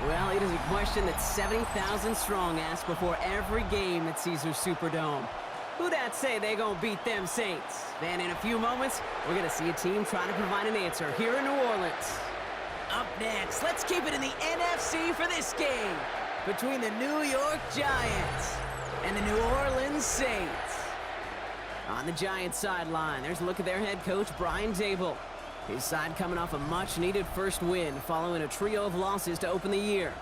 Well, it is a question that 70,000 strong ask before every game at Caesars Superdome. Who dat say they gonna beat them Saints? Then in a few moments, we're gonna see a team try to provide an answer here in New Orleans. Up next, let's keep it in the NFC for this game between the New York Giants and the New Orleans Saints. On the Giants sideline, there's a look at their head coach, Brian Dable. His side coming off a much-needed first win following a trio of losses to open the year.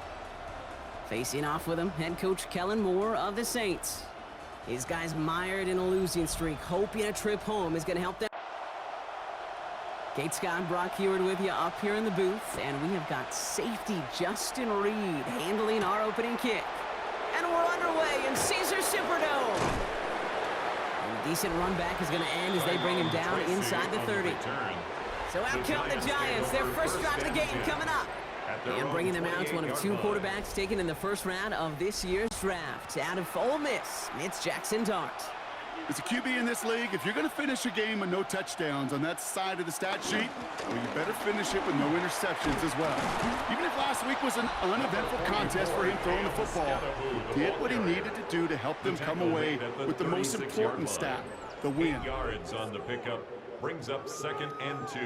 Facing off with him, head coach Kellen Moore of the Saints. His guys mired in a losing streak, hoping a trip home is going to help them. Kate Scott and Brock Heward with you up here in the booth, and we have got safety Justin Reed handling our opening kick. And we're underway in Caesars Superdome. And a decent run back is going to end as they bring him down inside the 30. So out come the Giants, their first drive of the game coming up. And bringing them out, one of two quarterbacks taken in the first round of this year's draft. Out of Ole Miss, it's Jackson Dart. As a QB in this league, if you're going to finish a game with no touchdowns on that side of the stat sheet, well, you better finish it with no interceptions as well. Even if last week was an uneventful contest for him throwing the football, he did what he needed to do to help them come away with the most important stat, the win. 8 yards on the pickup brings up 2nd and 2.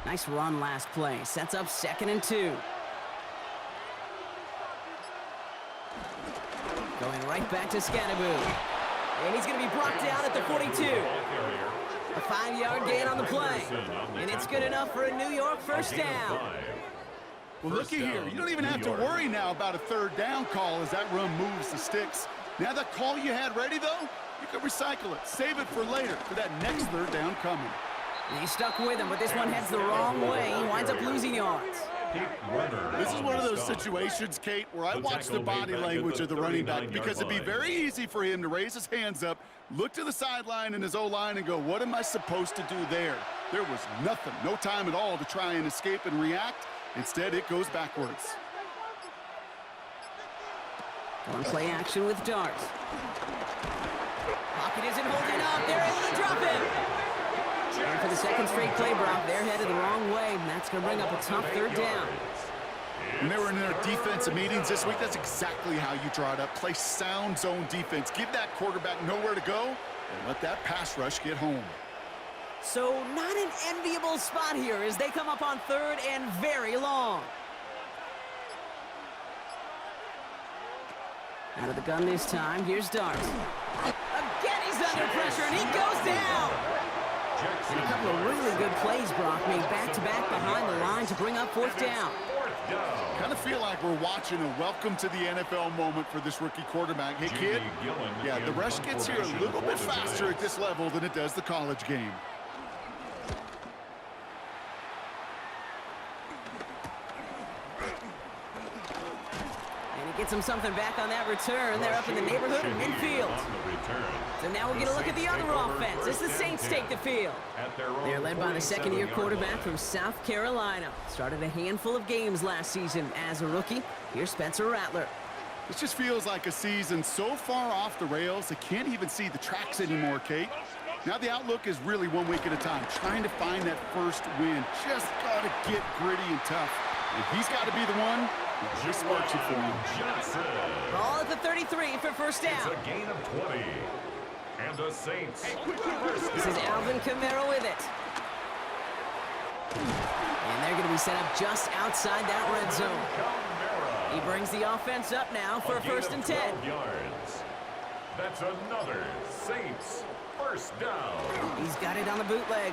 Nice run last play. Sets up 2nd and 2. Going right back to Scatterboo. And he's going to be brought down at the 42. A 5-yard gain on the play. And it's good enough for a New York first down. Well, looky here. You don't even have to worry now about a 3rd down call as that run moves the sticks. Now that call you had ready, though, you can recycle it. Save it for later for that next 3rd down coming. He stuck with him, but this one heads the wrong way. He winds up losing yards. This is one of those situations, Kate, where I watch the body language of the running back because it'd be very easy for him to raise his hands up, look to the sideline in his O-line and go, what am I supposed to do there? There was nothing, no time at all to try and escape and react. Instead, it goes backwards. One play action with Dart. Pocket isn't holding up. They're able to drop him. And for the 2nd straight play, Brock, they're headed the wrong way, and that's going to bring up a tough 3rd down. When they were in their defensive meetings this week, that's exactly how you draw it up. Play sound zone defense. Give that quarterback nowhere to go, and let that pass rush get home. So not an enviable spot here as they come up on 3rd and very long. Out of the gun this time, here's Dart. Again, he's under pressure, and he goes down. And a couple of really good plays, Brock, made back-to-back behind the line to bring up 4th down. Kind of feel like we're watching a welcome to the NFL moment for this rookie quarterback. Hey, kid, yeah, the rush gets here a little bit faster at this level than it does the college game. Gets him something back on that return. They're up in the neighborhood of midfield. So now we'll get a look at the other offense as the Saints take the field. They're led by the 2nd-year quarterback from South Carolina. Started a handful of games last season as a rookie. Here's Spencer Rattler. This just feels like a season so far off the rails, they can't even see the tracks anymore, Kate. Now the outlook is really 1 week at a time, trying to find that first win. Just got to get gritty and tough. And he's got to be the one who just sparks it for him. Ball at the 33 for first down. It's a gain of 20. And the Saints. This is Alvin Kamara with it. And they're going to be set up just outside that red zone. He brings the offense up now for a 1st and 10. Yards. That's another Saints first down. He's got it on the bootleg.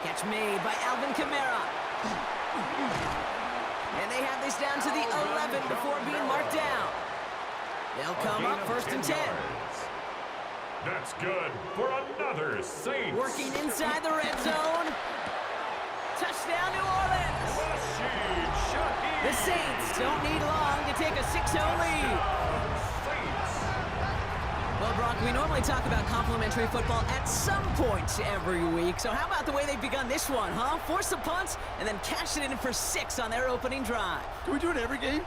Catch made by Alvin Kamara. And they have this down to the 11 before being marked down. They'll come up 1st and 10. That's good for another Saints. Working inside the red zone. Touchdown, New Orleans. The Saints don't need long to take a 6-0 lead. Well, Brock, we normally talk about complimentary football at some point every week. So how about the way they've begun this one, huh? Force a punt and then cash it in for 6 on their opening drive. Do we do it every game?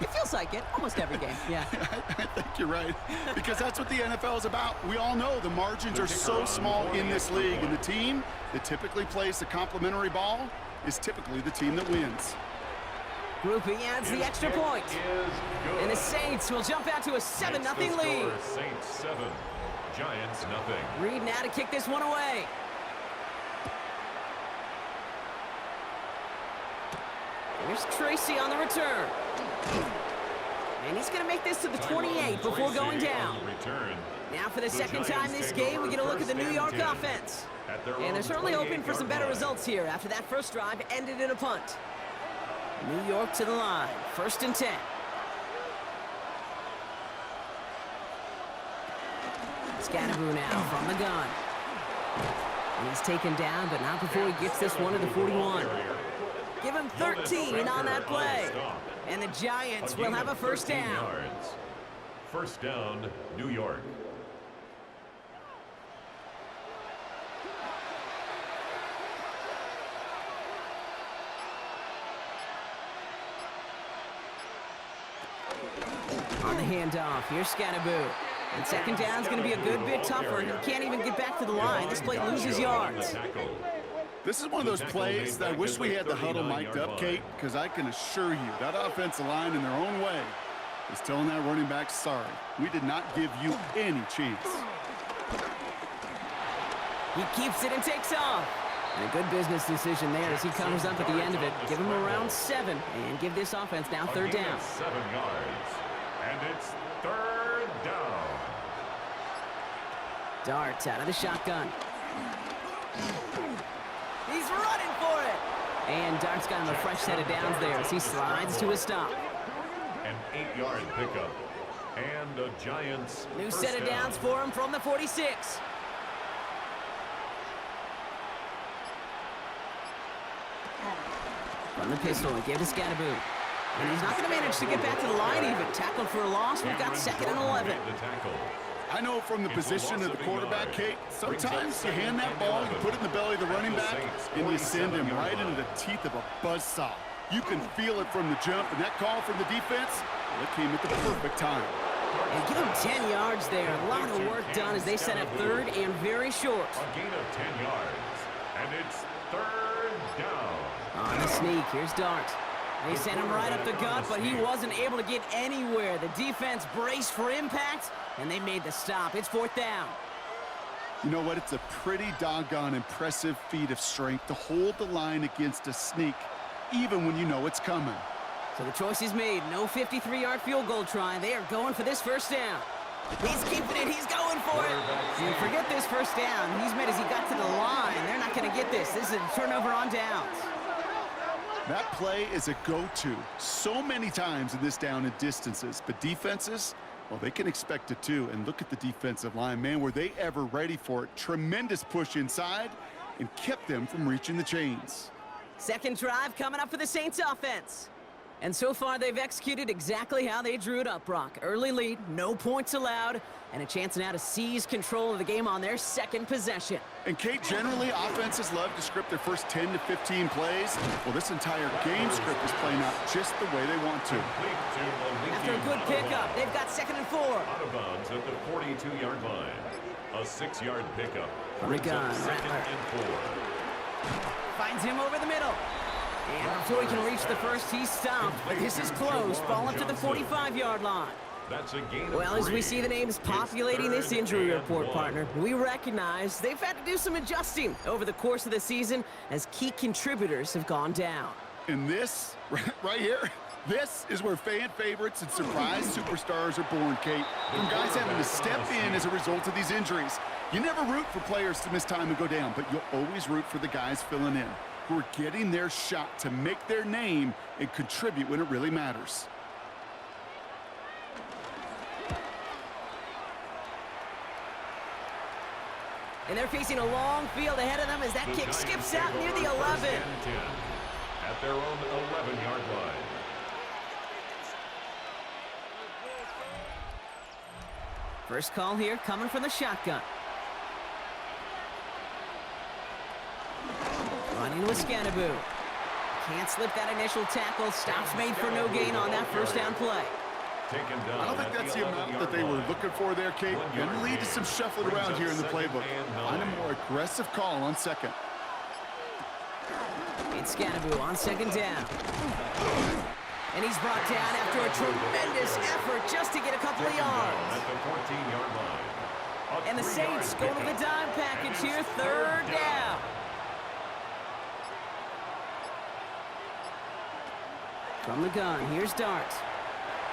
It feels like it. Almost every game, yeah. I think you're right. Because that's what the NFL is about. We all know the margins are so small in this league. And the team that typically plays the complimentary ball is typically the team that wins. Groupie adds the extra point. And the Saints will jump out to a 7-0 lead. Saints 7, Giants nothing. Reed now to kick this one away. Here's Tracy on the return. And he's going to make this to the 28 before going down. Now for the second time this game, we get a look at the New York offense. And they're certainly hoping for some better results here after that first drive ended in a punt. New York to the line, 1st and 10. Scatterboo now from the gun. And he's taken down, but not before he gets this one to the 41. Give him 13 on that play. And the Giants will have a first down. First down, New York. On the handoff, here's Scatterboo. And second down's going to be a good bit tougher. He can't even get back to the line. This play loses yards. This is one of those plays that I wish we had the huddle mic'd up, Kate, because I can assure you that offensive line in their own way is telling that running back, sorry, we did not give you any chance. He keeps it and takes off. And a good business decision there as he comes up at the end of it. Give him around 7 and give this offense now 3rd down. 7 yards. And it's 3rd down. Darts out of the shotgun. He's running for it. And Dart's got him a fresh set of downs there as he slides to a stop. An 8-yard pickup. And the Giants. New set of downs for him from the 46. From the pistol and give to Scatterboo. And he's not going to manage to get back to the line even. Tackled for a loss. We've got 2nd and 11. I know from the position of the quarterback, Kate, sometimes you hand that ball, you put it in the belly of the running back, and you send him right into the teeth of a buzzsaw. You can feel it from the jump, and that call from the defense, well, it came at the perfect time. And give him 10 yards there. A lot of work done as they set up 3rd and very short. A gain of 10 yards. And it's 3rd down. On the sneak, here's Dart. They sent him right up the gut, but he wasn't able to get anywhere. The defense braced for impact, and they made the stop. It's 4th down. You know what? It's a pretty doggone impressive feat of strength to hold the line against a sneak, even when you know it's coming. So the choice is made. No 53-yard field goal try. They are going for this first down. He's keeping it. He's going for it. And forget this first down. He's made as he got to the line. They're not going to get this. This is a turnover on downs. That play is a go-to so many times in this down and distances. But defenses, well, they can expect it too. And look at the defensive line, man. Were they ever ready for it? Tremendous push inside and kept them from reaching the chains. Second drive coming up for the Saints offense. And so far, they've executed exactly how they drew it up, Brock. Early lead, no points allowed, and a chance now to seize control of the game on their second possession. And, Kate, generally, offenses love to script their first 10 to 15 plays. Well, this entire game script is playing out just the way they want to. After a good pickup, they've got 2nd and 4. Out of bounds at the 42-yard line. A 6-yard pickup. Brings up 2nd and 4. Finds him over the middle. And before he can reach the first, he's stopped. But this is close. Ball up to the 45-yard line. That's a gain of Well, as 3. we see the names populating this injury report, partner, we recognize they've had to do some adjusting over the course of the season as key contributors have gone down. And this, right here, this is where fan favorites and surprise superstars are born, Kate. From guys having to step in as a result of these injuries. You never root for players to miss time and go down, but you'll always root for the guys filling in, who are getting their shot to make their name and contribute when it really matters. And they're facing a long field ahead of them as that kick skips out near the 11. At their own 11-yard line. First call here coming from the shotgun. Running with Scannaboo. Can't slip that initial tackle. Stops made for no gain on that first down play. I don't think that's the amount that they were looking for there, Kate. Going to lead to some shuffling around here in the playbook. Find a more aggressive call on second. It's Scannaboo on second down. And he's brought down after a tremendous effort just to get a couple of yards. At the 14-yard line. And the Saints go to the dime package here, third down. From the gun, here's Dart.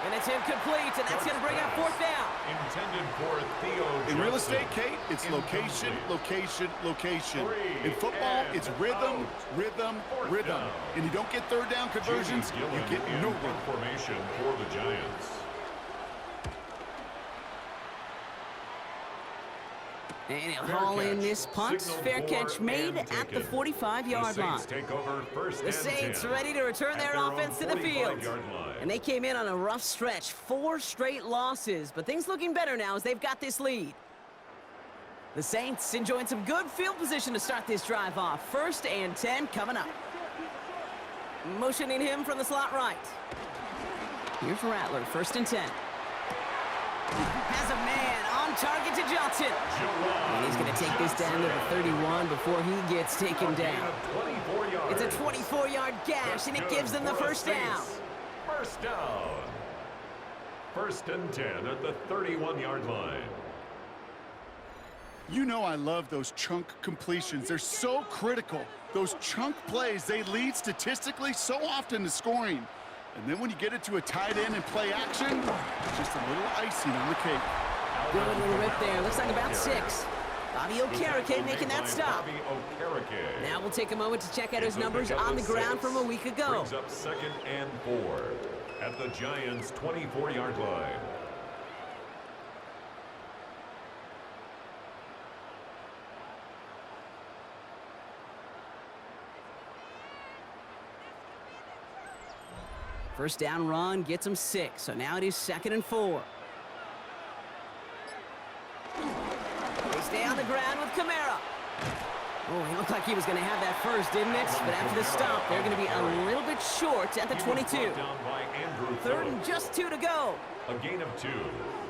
And it's incomplete, and that's going to bring up fourth down. Intended for Theo. In real estate, Kate, it's location, location, location. In football, it's rhythm, rhythm, rhythm. And you don't get third down conversions, you get no rhythm. Formation for the Giants. And he'll haul in this punt. Fair catch made at the 45-yard line. The Saints ready to return their offense to the field. And they came in on a rough stretch, 4 straight losses. But things looking better now as they've got this lead. The Saints enjoying some good field position to start this drive off. 1st and 10 coming up. Motioning him from the slot right. Here's Rattler, 1st and 10. Has a man on target to Johnson. And he's going to take this down to the 31 before he gets taken down. It's a 24-yard gash, and it gives them the first down. First down. 1st and 10 at the 31-yard line. You know I love those chunk completions. They're so critical. Those chunk plays, they lead statistically so often to scoring. And then when you get it to a tight end and play action, just a little icing on the cake. Good little rip there. Looks like about 6. Bobby Okereke making that stop. Now we'll take a moment to check out his numbers on the ground from a week ago. Brings up 2nd and 4 at the Giants' 24-yard line. First down run gets him 6, so now it is 2nd and 4. They stay on the ground with Kamara. Oh, he looked like he was going to have that first, didn't it? But after the stop, they're going to be a little bit short at the 22. 3rd and just 2 to go. A gain of 2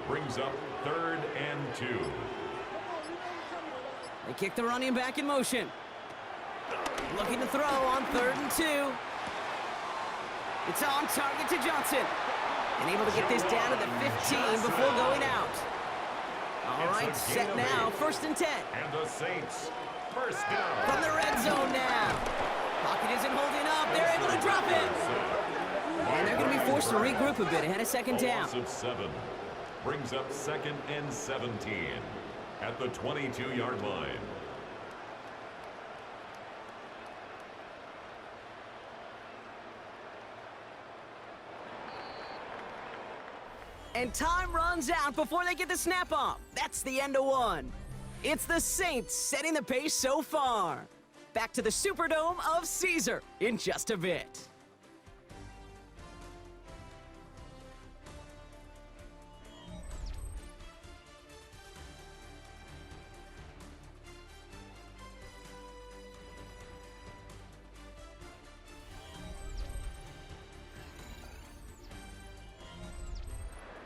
brings up 3rd and 2. They kick the running back in motion. Looking to throw on 3rd and 2. It's on target to Johnson. And able to get this down to the 15 before going out. All right, set now, 1st and 10. And the Saints, first down. From the red zone now. Pocket isn't holding up. They're able to drop it. And they're going to be forced to regroup a bit ahead of 2nd down. A loss of 7 brings up 2nd and 17 at the 22-yard line. And time runs out before they get the snap off. That's the end of 1. It's the Saints setting the pace so far. Back to the Superdome of Caesar in just a bit.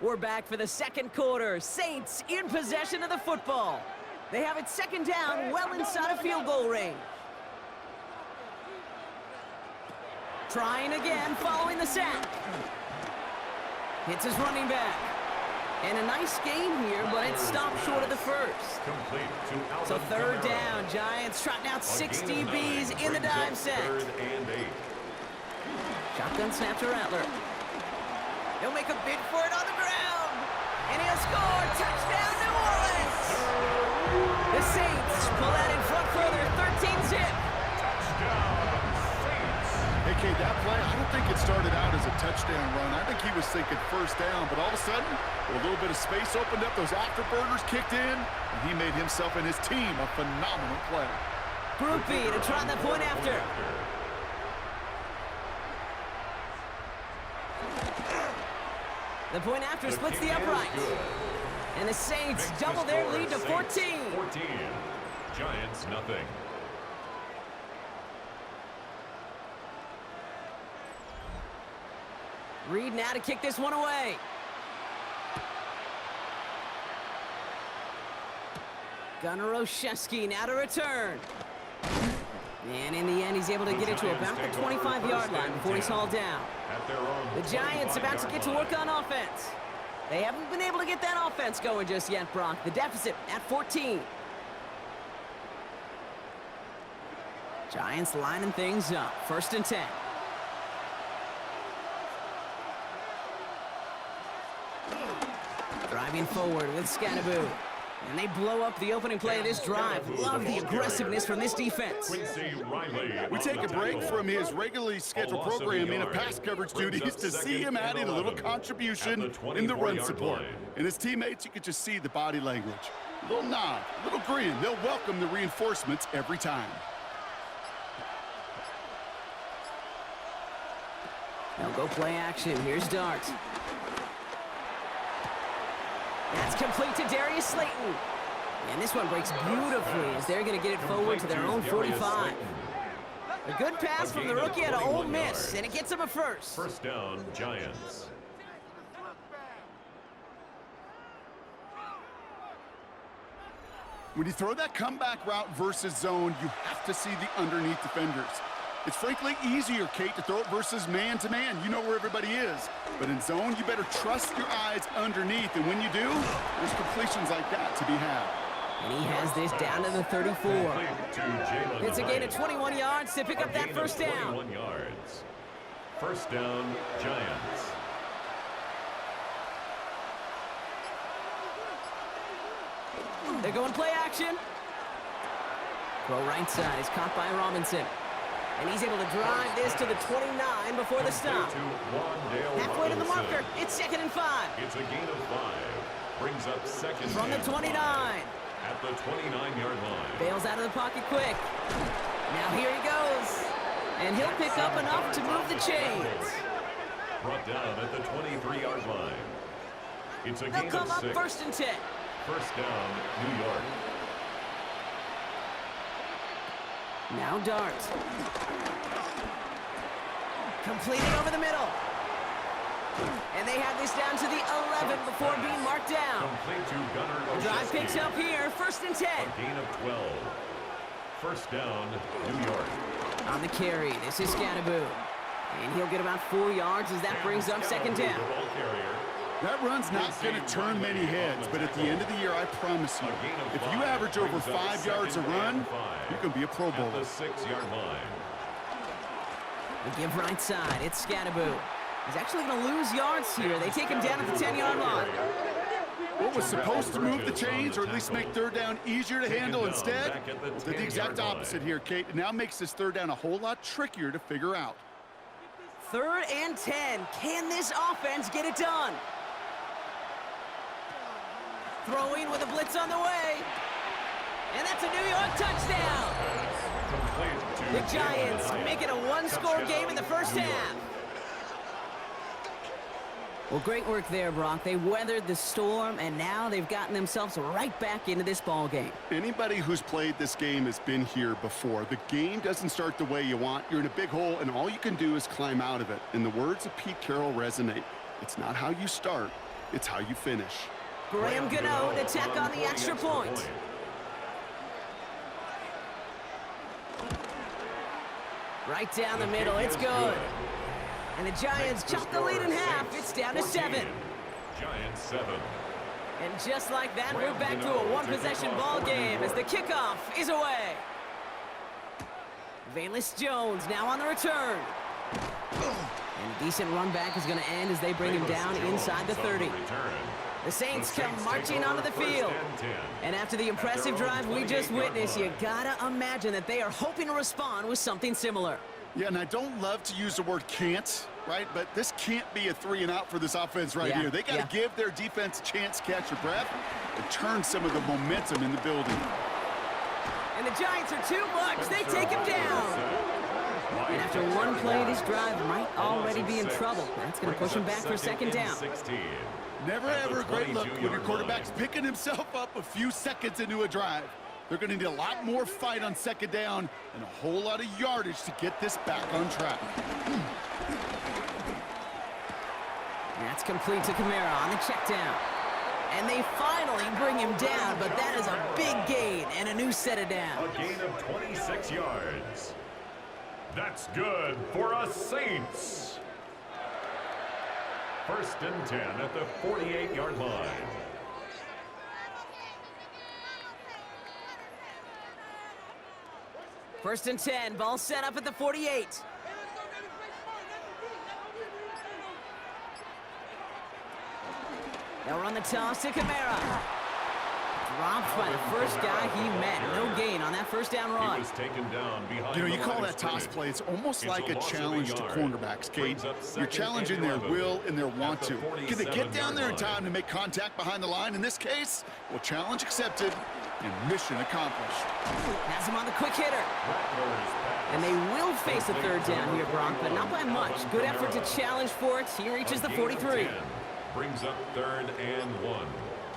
We're back for the 2nd quarter. Saints in possession of the football. They have it 2nd down, well inside of field goal range. Trying again, following the sack. Hits his running back. And a nice gain here, but it stopped short of the first. So 3rd down, Giants trotting out 6 DBs in the dime set. 3rd and 8. Shotgun snap to Rattler. He'll make a bid for it on the ground. And he'll score. Touchdown, New Orleans. The Saints pull out in front further, 13-zip. Touchdown, Saints. Hey, Kate, that play, I don't think it started out as a touchdown run. I think he was thinking first down, but all of a sudden, a little bit of space opened up, those afterburners kicked in, and he made himself and his team a phenomenal play. Group B to try the point after. The point after splits the uprights. And the Saints double their lead to 14. 14. Giants nothing. Reed now to kick this one away. Gunnar Olszewski now to return. And in the end, he's able to get it to about the 25-yard line before he's hauled down. The Giants about to get to work on offense. They haven't been able to get that offense going just yet, Brock. The deficit at 14. Giants lining things up. 1st and 10. Driving forward with Scannaboo. And they blow up the opening play of this drive. Love the aggressiveness from this defense. We take a break from his regularly scheduled programming of pass coverage duties to see him adding a little contribution in the run support. And his teammates, you could just see the body language. A little nod, a little grin. They'll welcome the reinforcements every time. They'll go play action. Here's Dart. That's complete to Darius Slayton. And this one breaks beautifully as they're going to get it forward to their own 45. A good pass from the rookie out of Ole Miss, and it gets him a first. First down, Giants. When you throw that comeback route versus zone, you have to see the underneath defenders. It's frankly easier, Kate, to throw it versus man-to-man. You know where everybody is. But in zone, you better trust your eyes underneath. And when you do, there's completions like that to be had. And he has this down to the 34. It's a gain of 21 yards to pick up that first down. 21 yards. First down, Giants. They're going play action. Throw right side is caught by Robinson. And he's able to drive this to the 29 before the stop. Halfway to the marker. It's 2nd and 5. It's a gain of 5. Brings up second From the 29. At the 29-yard line. Bails out of the pocket quick. Now here he goes. And he'll pick up enough to move the chains. Brought down at the 23-yard line. It's a They'll gain come of up 6. 1st and 10. First down, New York. Now Dart. Completed over the middle. And they have this down to the 11 before being marked down. Complete to Gunnar Olszewski. Drive picks up here, 1st and 10. A gain of 12. First down, New York. On the carry, this is Scannaboo. And he'll get about 4 yards as that brings up 2nd down. That run's not going to turn many heads, but at the end of the year, I promise you, if you average over 5 yards a run, you can be a Pro Bowler. The 6-yard line. They give right side, it's Scannaboo. He's actually going to lose yards here. They take him down at the 10-yard line. What was supposed to move the chains, or at least make 3rd down easier to handle instead, did the exact opposite here, Kate. It now makes this 3rd down a whole lot trickier to figure out. 3rd and 10. Can this offense get it done? Throwing with a blitz on the way. And that's a New York touchdown. The Giants make it a 1-score game in the first half. Well, great work there, Brock. They weathered the storm, and now they've gotten themselves right back into this ball game. Anybody who's played this game has been here before. The game doesn't start the way you want. You're in a big hole, and all you can do is climb out of it. And the words of Pete Carroll resonate. It's not how you start, it's how you finish. Graham Gano to tack on the extra point. Right down the middle, it's good. And the Giants chop the lead in half. It's down to 7. Giants 7. And just like that, we're back to a one-possession ball game as the kickoff is away. Valus Jones now on the return. And a decent run back is going to end as they bring him down inside the 30. The Saints come marching onto the field. And after the impressive drive we just witnessed, you gotta imagine that they are hoping to respond with something similar. Yeah, and I don't love to use the word can't, right? But this can't be a 3-and-out for this offense right here. They got to give their defense a chance to catch their breath and turn some of the momentum in the building. And the Giants are too much. They take him down. And after one play, this drive might already be in trouble. That's going to push him back for second down. 16. Never ever a great look when your quarterback's picking himself up a few seconds into a drive. They're going to need a lot more fight on second down and a whole lot of yardage to get this back on track. That's complete to Kamara on the check down. And they finally bring him down, but that is a big gain and a new set of downs. A gain of 26 yards. That's good for us Saints. First and 10 at the 48-yard line. First and 10, ball set up at the 48. They'll run the toss to Kamara. Dropped by the first guy he met. No gain on that first down run. He was taken down behind. You know, you call that toss play, it's almost like a challenge to cornerbacks, Kate. You're challenging their will and their want to. Can they get down there in time to make contact behind the line? In this case, well, challenge accepted and mission accomplished. Has him on the quick hitter. And they will face a third down here, Brock, but not by much. Good effort to challenge for it. He reaches the 43. Brings up 3rd and 1.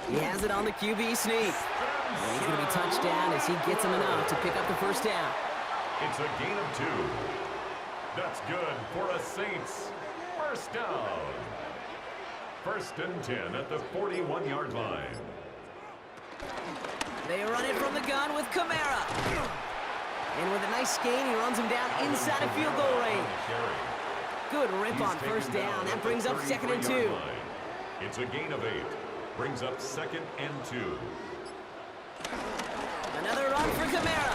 He has it on the QB sneak. And he's going to be touchdown as he gets him enough to pick up the first down. It's a gain of 2. That's good for a Saints first down. First and 10 at the 41-yard line. They run it from the gun with Kamara. And with a nice gain, he runs him down inside of field goal range. Good rip on first down. That brings up 2nd and 2. It's a gain of 8. Brings up 2nd and 2. Another run for Kamara.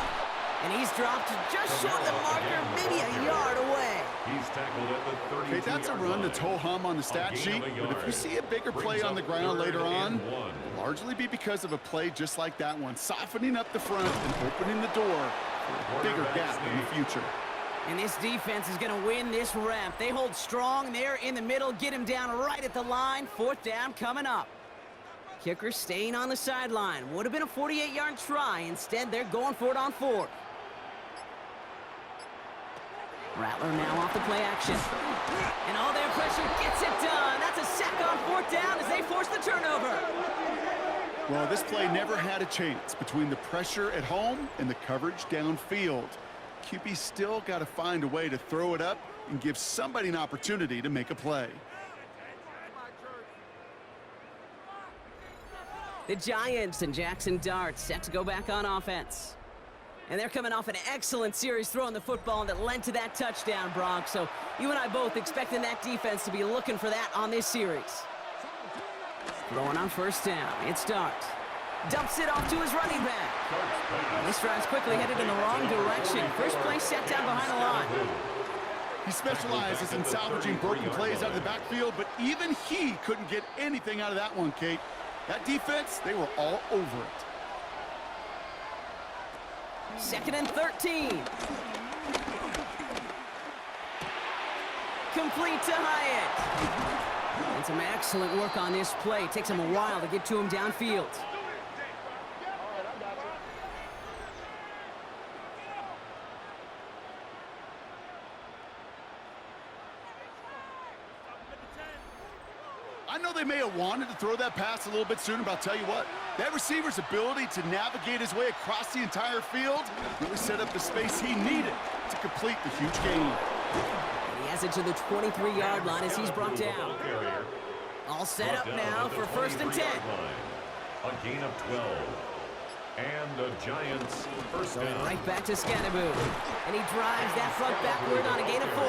And he's dropped just short of the marker, maybe a yard away. He's tackled at the 32-yard line. Okay, that's a run that's ho-hum on the stat sheet, but if you see a bigger play on the ground later on, it'll largely be because of a play just like that one, softening up the front and opening the door for a bigger gap in the future. And this defense is going to win this rep. They hold strong there in the middle, get him down right at the line. 4th down coming up. Kicker staying on the sideline. Would have been a 48-yard try. Instead, they're going for it on 4th. Rattler now off the play action. And all their pressure gets it done. That's a sack on 4th down as they force the turnover. Well, this play never had a chance between the pressure at home and the coverage downfield. QB still got to find a way to throw it up and give somebody an opportunity to make a play. The Giants and Jackson Dart set to go back on offense. And they're coming off an excellent series throwing the football that led to that touchdown, Brock. So you and I both expecting that defense to be looking for that on this series. Throwing on first down, it's Dart. Dumps it off to his running back. This drive's quickly headed in the wrong direction. First play set down behind the line. He specializes in salvaging broken plays out of the backfield, but even he couldn't get anything out of that one, Kate. That defense, they were all over it. 2nd and 13. Complete to Hyatt. And some excellent work on this play. It takes him a while to get to him downfield. I know they may have wanted to throw that pass a little bit sooner, but I'll tell you what, that receiver's ability to navigate his way across the entire field really set up the space he needed to complete the huge gain. And he has it to the 23-yard line as he's brought down. All set up now for 1st and 10. A gain of 12. And the Giants first Going down. right back to Scannaboo. And he drives that front backward on a gain of 4.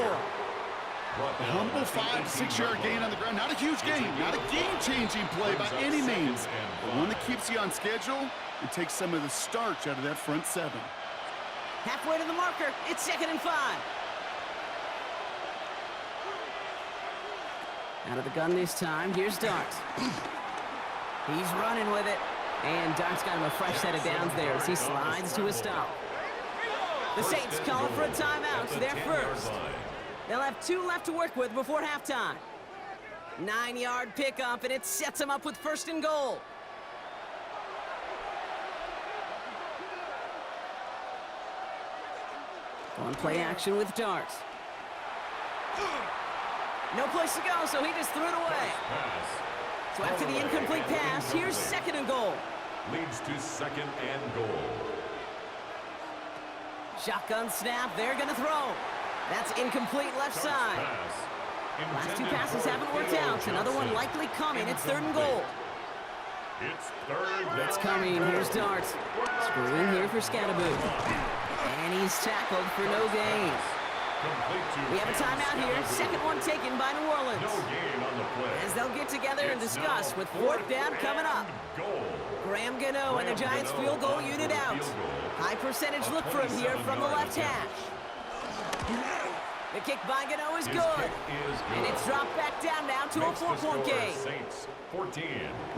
A humble 5 to 6 yard gain on the ground. Not a huge gain, not a game-changing play by any means, but one that keeps you on schedule and takes some of the starch out of that front 7. Halfway to the marker, it's 2nd and 5. Out of the gun this time, here's Dart. He's running with it. And Dart's got him a fresh set of downs there as he slides to a stop. The Saints calling for a timeout, so they're first. They'll have 2 left to work with before halftime. 9-yard pickup, and it sets them up with 1st and goal. On play action with Dart. No place to go, so he just threw it away. So after the incomplete pass, here's 2nd and goal. Leads to 2nd and goal. Shotgun snap, they're gonna throw. That's incomplete left side. Last 2 passes haven't worked out. Another one likely coming. It's 3rd and goal. It's 3rd down. It's coming. Here's Dart. Screwing here for Scattaboo. And he's tackled for no gain. We have a timeout here. 2nd one taken by New Orleans. No gain on the play. As they'll get together and discuss with 4th down coming up. Goal. Graham Gano and the Giants field goal unit out. High percentage look for him here from the left hash. The kick by Gano is good. And it's dropped back down now to a 4-point game. Saints 14.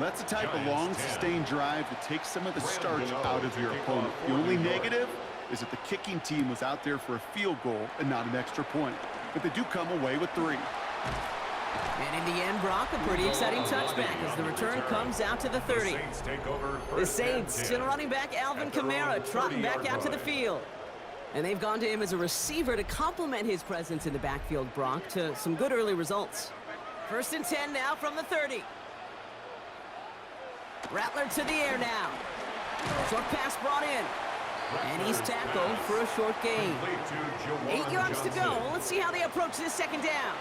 That's the type of long, sustained drive that takes some of the starch out of your opponent. The only negative is that the kicking team was out there for a field goal and not an extra point. But they do come away with 3. And in the end, Brock, a pretty exciting touchback as the return comes out to the 30. The Saints still running back Alvin Kamara, trotting back out to the field. And they've gone to him as a receiver to complement his presence in the backfield, Brock, to some good early results. 1st and 10 now from the 30. Rattler to the air now. Short pass brought in. And he's tackled for a short gain. 8 yards to go. Let's see how they approach this 2nd down.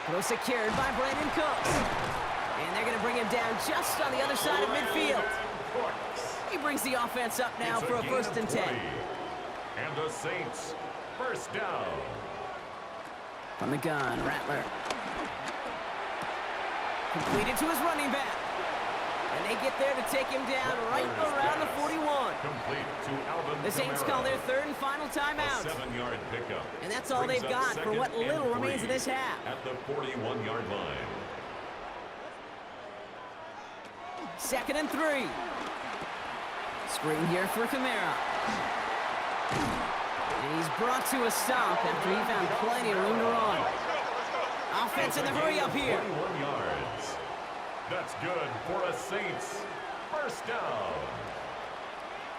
Throw secured by Brandon Cooks. And they're going to bring him down just on the other side of midfield. He brings the offense up now for a 1st and 10. And the Saints, 1st down. From the gun, Rattler. Completed to his running back. And they get there to take him down right around the 41. Complete to Alvin The Saints Kamara. call their 3rd and final timeout. 7-yard pickup. And that's all they've got for what little remains of this half. At the 41-yard line. 2nd and 3. Screen here for Kamara. And he's brought to a stop after he found plenty of room to run. Offense in the hurry up here. 21 yards. That's good for a Saints 1st down.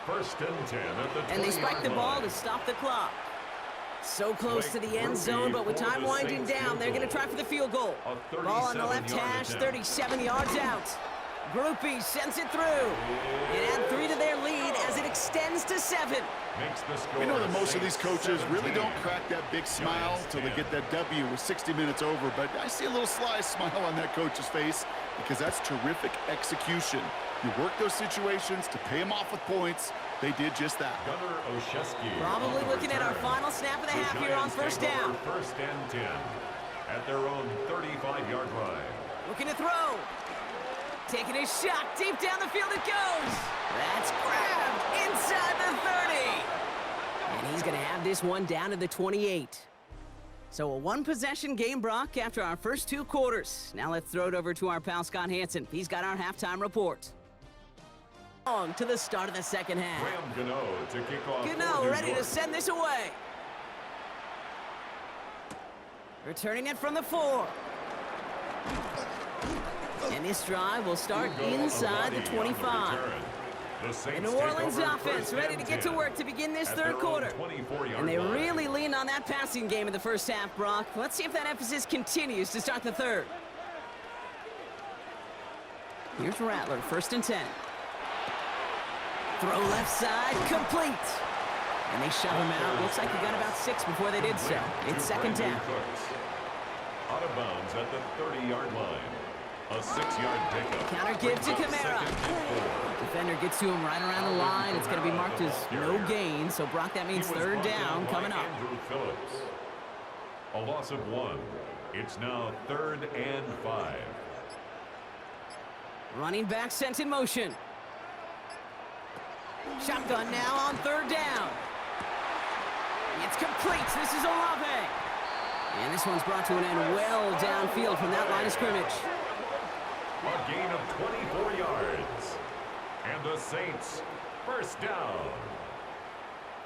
1st and 10 at the 20-yard And they spike the ball line. to stop the clock. So close to the end zone, but with time winding down, they're going to try for the field goal. Ball on the left hash, 37 yards out. Groupie sends it through. And add 3 to their lead as it extends to 7. Makes the score. We know that most of these coaches really 17. don't crack that big smile till they get that W with 60 minutes over, but I see a little sly smile on that coach's face because that's terrific execution. You work those situations to pay them off with points. They did just that. Gunnar Olszewski Probably on the looking at our return. final snap of the The half here on Giants 1st take down. over 1st and 10 at their own 35-yard line. Looking to throw. Taking a shot. Deep down the field it goes. That's grabbed inside the 30. And he's going to have this one down to the 28. So a 1-possession game, Brock, after our first 2 quarters. Now let's throw it over to our pal Scott Hansen. He's got our halftime report. On to the start of the 2nd half. Graham Gano to kick off. Gano for New ready to York. send this away. Returning it from the 4. And this drive will start inside the 25. The New Orleans offense ready to get to work to begin this 3rd quarter. And they really leaned on that passing game in the 1st half, Brock. Let's see if that emphasis continues to start the 3rd. Here's Rattler, 1st and 10. Throw left side, complete. And they shove him out. Looks like he got about 6 before they did so. It's 2nd down. Out of bounds at the 30-yard line. A 6-yard pickup. Counter give to Kamara. Defender gets to him right around the line. It's going to be marked as no gain. So, Brock, that means 3rd down coming up. Andrew Phillips. A loss of 1. It's now 3rd and 5. Running back sent in motion. Shotgun now on 3rd down. It's complete. This is Olave. And this one's brought to an end well downfield from that line of scrimmage. A gain of 24 yards. And the Saints, 1st down.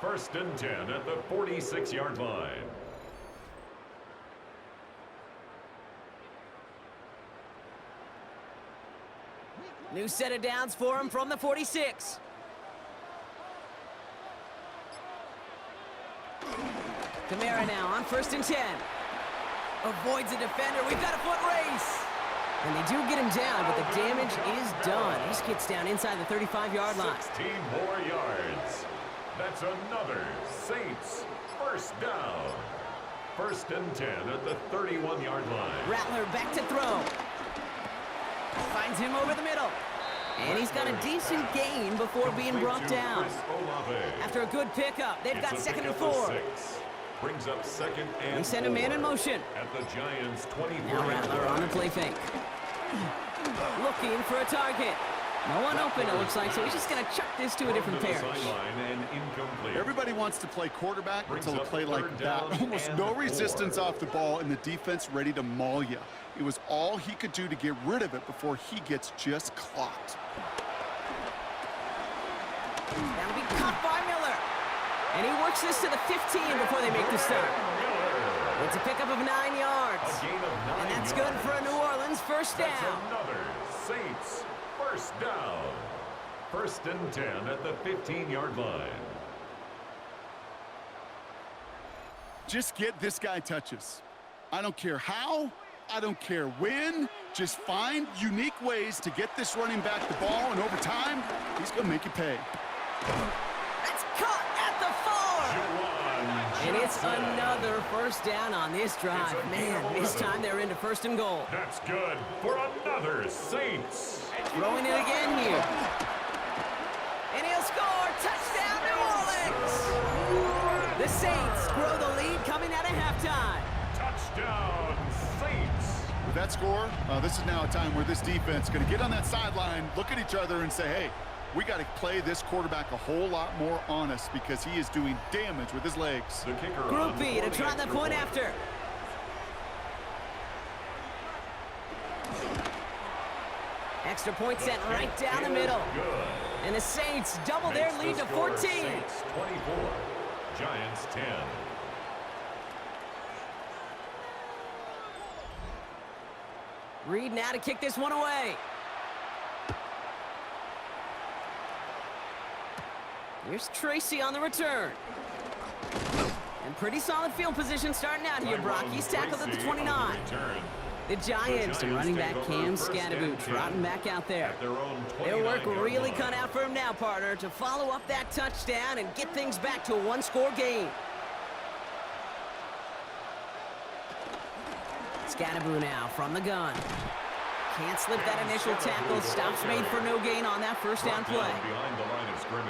1st and 10 at the 46-yard line. New set of downs for him from the 46. Kamara now on 1st and 10. Avoids a defender. We've got a foot race. And they do get him down, but the damage is done. He gets down inside the 35-yard line. 16 more yards. That's another Saints first down. 1st and 10 at the 31-yard line. Rattler back to throw. Finds him over the middle. And he's got a decent gain before being brought down. After a good pickup, they've got 2nd and 4. Brings up 2nd and They send a man in motion. At the Giants' 24. Now Rattler on the play fake. Looking for a target. No one open, it looks like, so he's just going to chuck this to a different parish. Everybody wants to play quarterback until a play like that. Almost no resistance off the ball and the defense ready to maul you. It was all he could do to get rid of it before he gets just clocked. That'll be caught by Miller. And he works this to the 15 before they make the start. It's a pickup of 9 yards. And that's good for a New Orleans first down. That's another Saints first down. 1st and 10 at the 15-yard line. Just get this guy touches. I don't care how, I don't care when. Just find unique ways to get this running back the ball, and over time, he's going to make you pay. That's caught at the 4. And it's another first down on this drive. Man, this time they're into 1st and goal. That's good for another Saints. Throwing it again here. And he'll score. Touchdown, New Orleans. The Saints grow the lead coming out of halftime. Touchdown, Saints. With that score, this is now a time where this defense is going to get on that sideline, look at each other and say, hey, we got to play this quarterback a whole lot more honest because he is doing damage with his legs. The kicker Group B to try the point after. Extra point sent right down the middle. And the Saints double their lead to 14. Saints 24, Giants 10. Reed now to kick this one away. Here's Tracy on the return. And pretty solid field position starting out here, Brock. He's tackled at the 29. The Giants and running back Cam Scatterboot trotting back out there. Their work really cut out for him now, partner, to follow up that touchdown and get things back to a one-score game. Scatterboot now from the gun. Can't slip that initial tackle. Stops made for no gain on that first down play.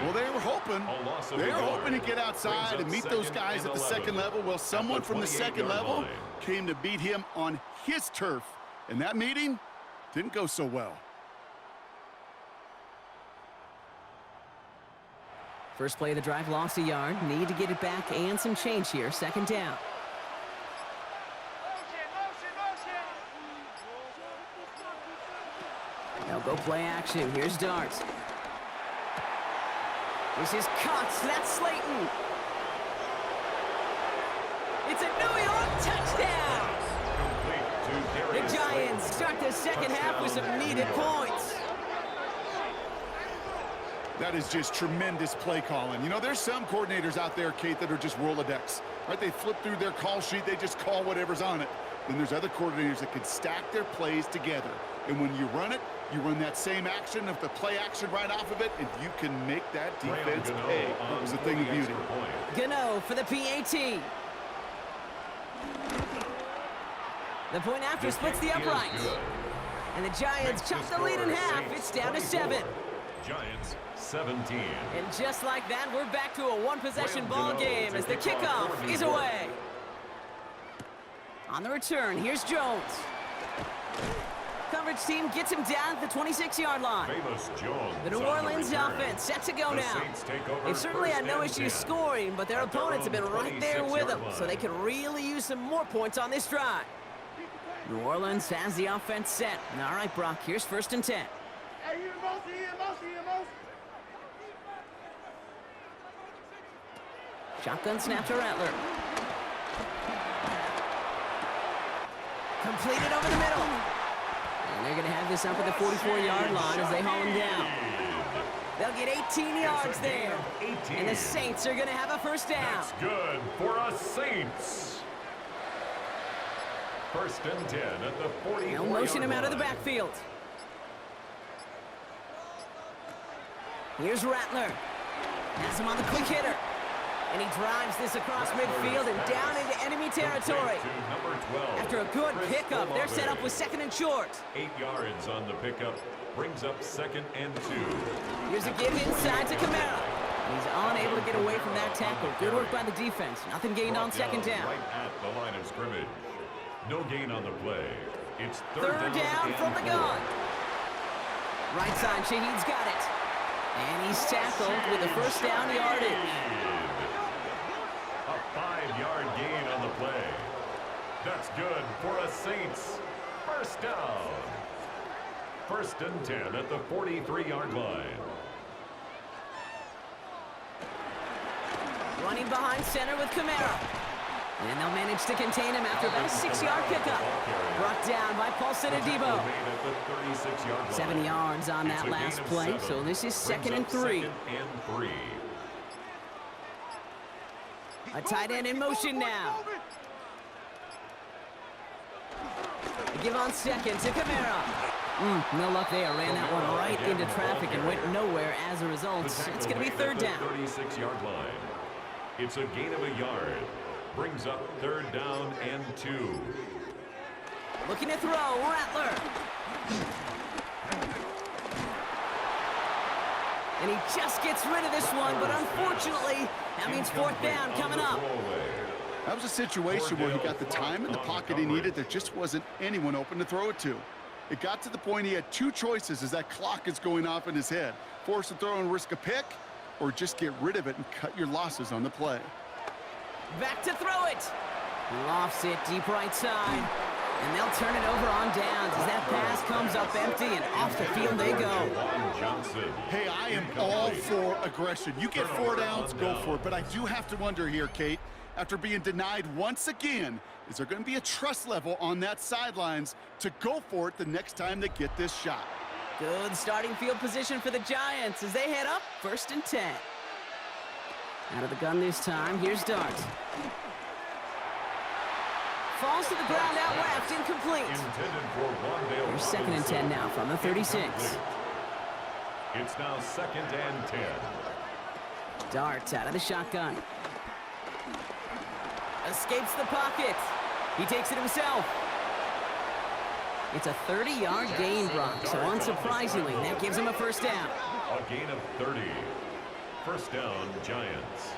Well, they were hoping to get outside and meet those guys at the second level. Well, someone from the second level came to beat him on his turf. And that meeting didn't go so well. First play of the drive lost a yard. Need to get it back and some change here. 2nd down. They'll go play action. Here's Darts. This is Cox. That's Slayton. It's a New York touchdown. The Giants start the second half with some needed points. That is just tremendous play calling. You know, there's some coordinators out there, Kate, that are just Rolodex. Right? They flip through their call sheet. They just call whatever's on it. Then there's other coordinators that can stack their plays together. And when you run it, you run that same action of the play action right off of it, and you can make that defense pay. It was a thing of beauty. Gano for the PAT. The point after splits the uprights. And the Giants chop the lead in half. It's down to 7. Giants 17. And just like that, we're back to a one-possession ball game as the kickoff is away. On the return, here's Jones. Coverage team gets him down at the 26-yard line. The New Orleans offense set to go now. They've certainly had no issues scoring, but their opponents have been right there with them, so they could really use some more points on this drive. New Orleans has the offense set. All right, Brock, here's 1st and 10. Shotgun snap to Rattler. Completed over the middle. And they're going to have this up at the 44-yard line as they haul him down. They'll get 18 yards there. 18. And the Saints are going to have a first down. That's good for us Saints. First and 10 at the 44-yard line. They'll motion him out of the backfield. Here's Rattler. Has him on the quick hitter. And he drives this across midfield and down into enemy territory. After a good pickup, they're set up with second and short. 8 yards on the pickup. Brings up second and 2. Here's a give inside to Kamara. He's unable to get away from that tackle. Good work by the defense. Nothing gained on second down. Right at the line of scrimmage. No gain on the play. It's third down from the gun. Right side, Shaheed's got it. And he's tackled with the first down yardage. A 5-yard gain on the play. That's good for a Saints. First down. First and 10 at the 43-yard line. Running behind center with Kamara. And they'll manage to contain him after about a 6-yard pickup. Brought down by Paulson Adebo. 7 yards on that last play, so this is second and 3. A tight end in motion now. They give on second to Kamara. No luck there. Ran that one right into traffic and went nowhere as a result. It's going to be third down. 36-yard line. It's a gain of a yard. Brings up third down and 2. Looking to throw, Rattler. And he just gets rid of this one, but unfortunately, that means fourth down coming up. That was a situation where he got the time in the pocket he needed. There just wasn't anyone open to throw it to. It got to the point he had 2 choices as that clock is going off in his head. Force a throw and risk a pick, or just get rid of it and cut your losses on the play. Back to throw it. Lofts it deep right side. And they'll turn it over on downs as that pass comes up empty and off the field they go. Hey, I am all for aggression. You get 4 downs, go for it. But I do have to wonder here, Kate, after being denied once again, is there going to be a trust level on that sidelines to go for it the next time they get this shot? Good starting field position for the Giants as they head up first and 10. Out of the gun this time, here's Dart. Falls to the ground out left, incomplete. Here's second and 10 now from the 36. It's now second and 10. Dart out of the shotgun. Escapes the pocket. He takes it himself. It's a 30-yard gain, Brock, so unsurprisingly, that gives him a first down. A gain of 30. First down, Giants.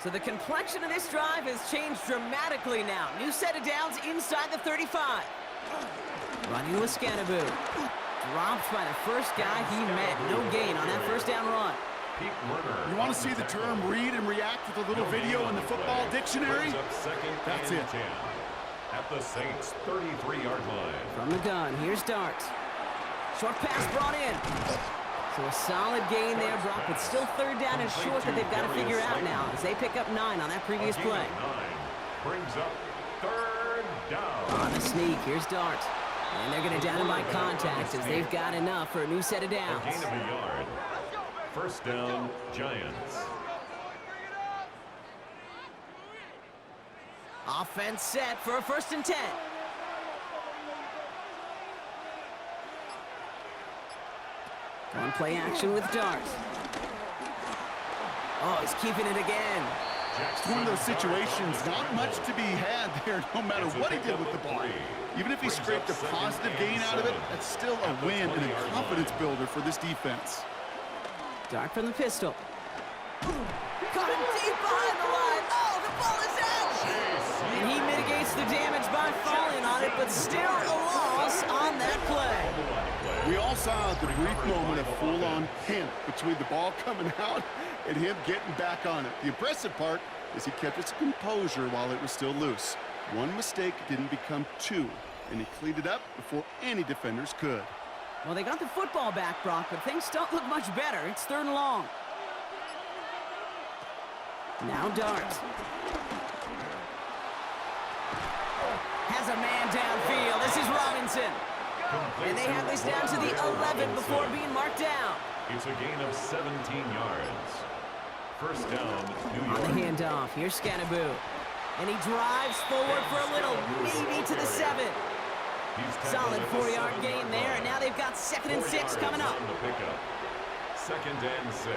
So the complexion of this drive has changed dramatically now. New set of downs inside the 35. Running with Scanaboo. Dropped by the first guy he met. No gain on that first down run. You want to see the term read and react with a little video in the football dictionary? That's it. At the Saints' 33-yard line. From the gun, here's Dart. Short pass brought in. So a solid gain there, Brock, but still third down and short that they've got to figure out now as they pick up 9 on that previous play. Brings up third down. On the sneak, here's Dart. And they're going to down him by contact as they've got enough for a new set of downs. A gain of a yard. First down, Giants. Offense set for a first and 10. On play action with Dart. Oh, he's keeping it again. It's one of those situations, not much to be had there, no matter what he did with the ball. Even if he scraped a positive gain out of it, that's still a win and a confidence builder for this defense. Dart from the pistol. Caught him deep behind the line. Oh, the ball is out! And he mitigates the damage by falling on it, but still a loss on that play. We all saw the brief moment of full-on hint between the ball coming out and him getting back on it. The impressive part is he kept his composure while it was still loose. One mistake didn't become 2, and he cleaned it up before any defenders could. Well, they got the football back, Brock, but things don't look much better. It's third and long. Now Dart. Has a man downfield. This is Robinson. And they have this down to the 11 before being marked down. It's a gain of 17 yards. First down, New York. On the handoff, here's Scannaboo. And he drives forward for a little, maybe to the 7. Solid 4-yard gain there, and now they've got 2nd and 6 coming up. Second and 6.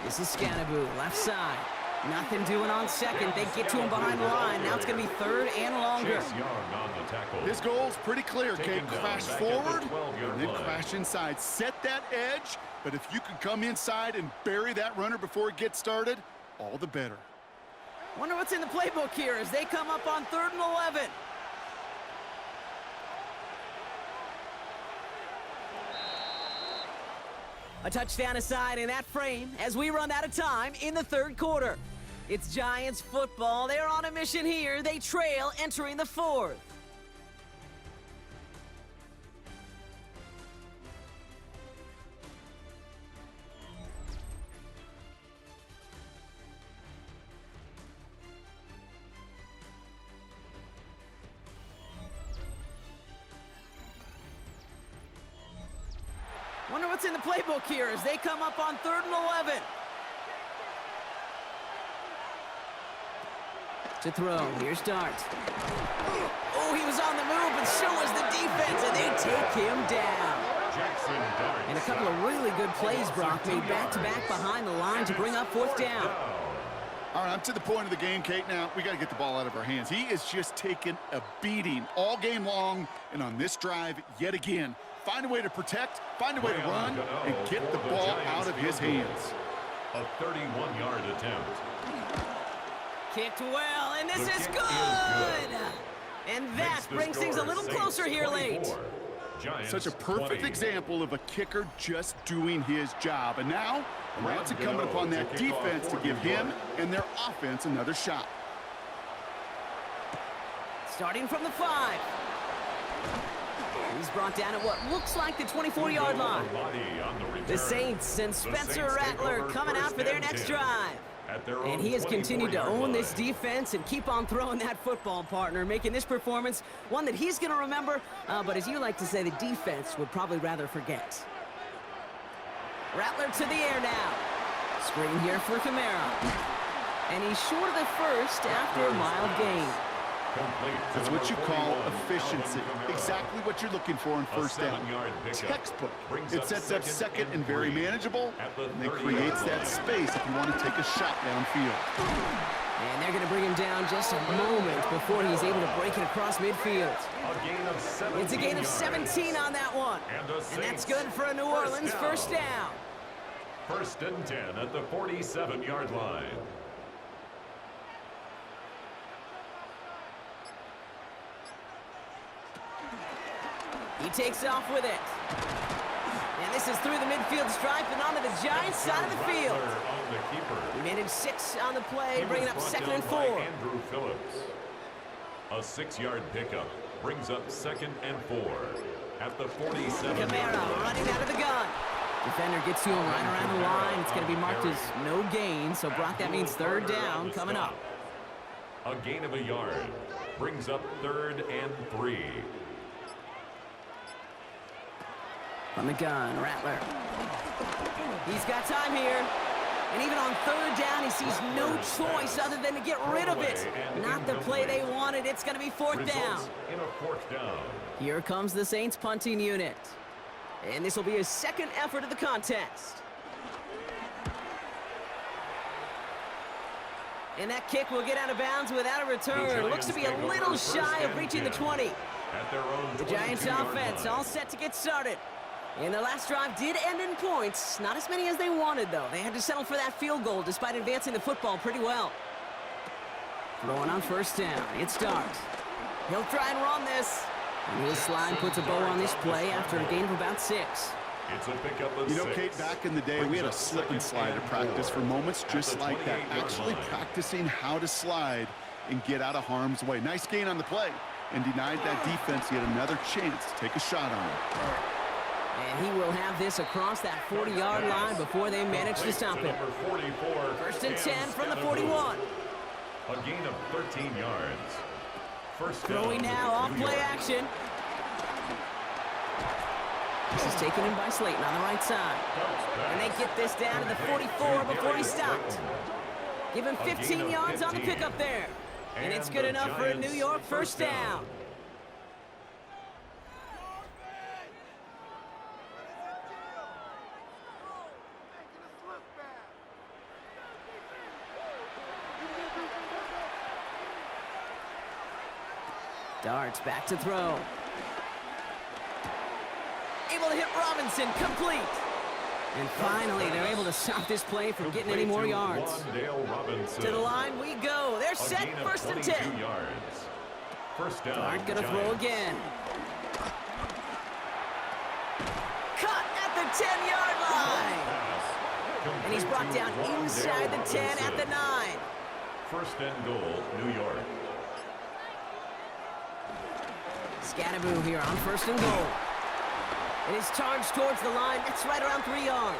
This is Scannaboo, left side. Nothing doing on 2nd. They get to him behind the line. Now it's going to be 3rd and longer. His goal's pretty clear, Kate. Crash forward and then crash inside. Set that edge, but if you can come inside and bury that runner before it gets started, all the better. Wonder what's in the playbook here as they come up on 3rd and 11. A touchdown aside in that frame as we run out of time in the 3rd quarter. It's Giants football. They're on a mission here. They trail entering the 4th. Wonder what's in the playbook here as they come up on 3rd and 11. To throw, here's Dart. Oh, he was on the move, but so was the defense, and they take him down. And a couple of really good plays, Brock, made back-to-back behind the line to bring up 4th down. All right, I'm to the point of the game, Kate, now. We got to get the ball out of our hands. He is just taking a beating all game long, and on this drive, yet again, find a way to protect, find a way to run, and get the ball out of his hands. A 31-yard attempt. Kicked well, and this is good! And that brings things a little closer here late. Such a perfect example of a kicker just doing his job. And now it's incumbent upon that defense to give him and their offense another shot. Starting from the 5. He's brought down at what looks like the 24-yard line. The Saints and Spencer Rattler coming out for their next drive. And he has continued to own this defense and keep on throwing that football, partner, making this performance one that he's going to remember, but as you like to say, the defense would probably rather forget. Rattler to the air now. Screen here for Kamara. And he's short of the first after a mild gain. That's what you call efficiency. Exactly what you're looking for in first down. Textbook. It sets up 2nd and very manageable, and it creates that space if you want to take a shot downfield. And they're going to bring him down just a moment before he's able to break it across midfield. It's a gain of 17 on that one. And that's good for a New Orleans first down. 1st and 10 at the 47-yard line. He takes off with it. And this is through the midfield stripe and onto the Giants side of the field. He managed 6 on the play, bringing up 2nd and 4. Andrew Phillips. A 6-yard pickup brings up 2nd and 4 at the 47. Kamara running out of the gun. Defender gets to him right around the line. It's going to be marked as no gain, so Brock, that means 3rd down coming up. A gain of a yard brings up 3rd and 3. From the gun, Rattler. He's got time here. And even on 3rd down, he sees no choice other than to get rid of it. Not the play they wanted. It's going to be 4th down. In a 4th down. Here comes the Saints punting unit. And this will be his 2nd effort of the contest. And that kick will get out of bounds without a return. Looks to be a little shy of reaching the 20. The Giants offense all set to get started. And their last drive did end in points. Not as many as they wanted, though. They had to settle for that field goal despite advancing the football pretty well. Throwing on 1st down. It's Dart. He'll try and run this. And his slide puts a bow on this play after a gain of about 6. It's a pickup of 6. Kate, back in the day, we had a slip and slide at practice for moments just like that. Actually practicing how to slide and get out of harm's way. Nice gain on the play. And denied that defense yet another chance to take a shot on him. And he will have this across that 40-yard line before they manage to stop him. 1st and 10 from the 41. A gain of 13 yards. First down. Throwing now, off play action. This is taken in by Slayton on the right side. And they get this down to the 44 before he stopped. Give him 15 yards on the pickup there. And it's good enough for a New York first down. Darts back to throw. Able to hit Robinson, complete. And finally, they're able to stop this play from getting any more yards. To the line we go. They're set, first and 10. First down. Dart gonna throw again. Cut at the 10-yard line. And he's brought down inside the 10 at the 9. First and goal, New York. Scatterboo here on first and goal. It is charged towards the line. It's right around 3 yards.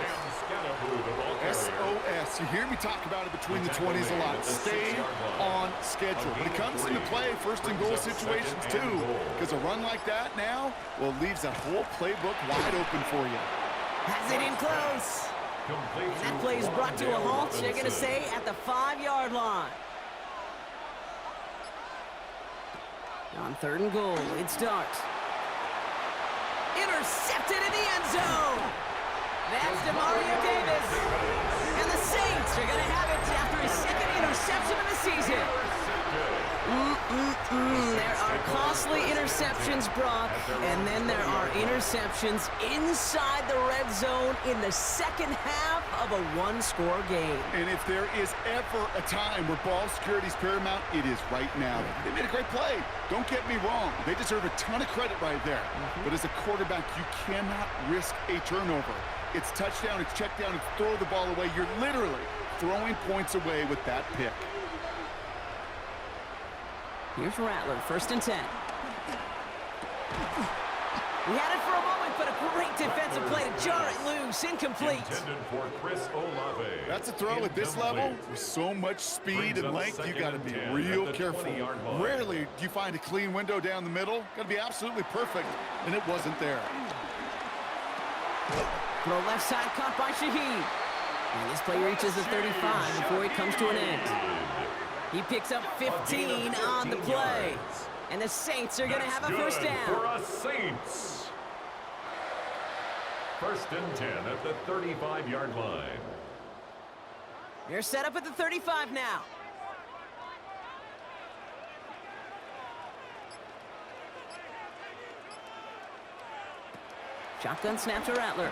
SOS. You hear me talk about it between the 20s a lot. Stay on schedule. When it comes into play, first and goal situations too. Because a run like that now, well, leaves that whole playbook wide open for you. Has it in close. And that play is brought to a halt, they're going to say, at the 5-yard line. On third and goal, it's Darts. Intercepted in the end zone. That's DeMario Davis. And the Saints are going to have it after his second interception of the season. There are costly interceptions, Brock, and then there are interceptions inside the red zone in the second half of a one-score game. And if there is ever a time where ball security is paramount, it is right now. They made a great play. Don't get me wrong. They deserve a ton of credit right there. But as a quarterback, you cannot risk a turnover. It's touchdown, it's check down, it's throw the ball away. You're literally throwing points away with that pick. Here's Rattler, first and 10. He had it for a moment, but a great defensive play to jar it loose, incomplete. For Chris Olave. That's a throw at this level. With so much speed and length, you got to be real careful. Rarely do you find a clean window down the middle. Got to be absolutely perfect, and it wasn't there. Throw left side, caught by Shaheed. And this play reaches the 35 before it comes to an end. He picks up 15 on the play. And the Saints are going to have a first down. For us Saints. First and 10 at the 35-yard line. They're set up at the 35 now. Shotgun snap to Rattler.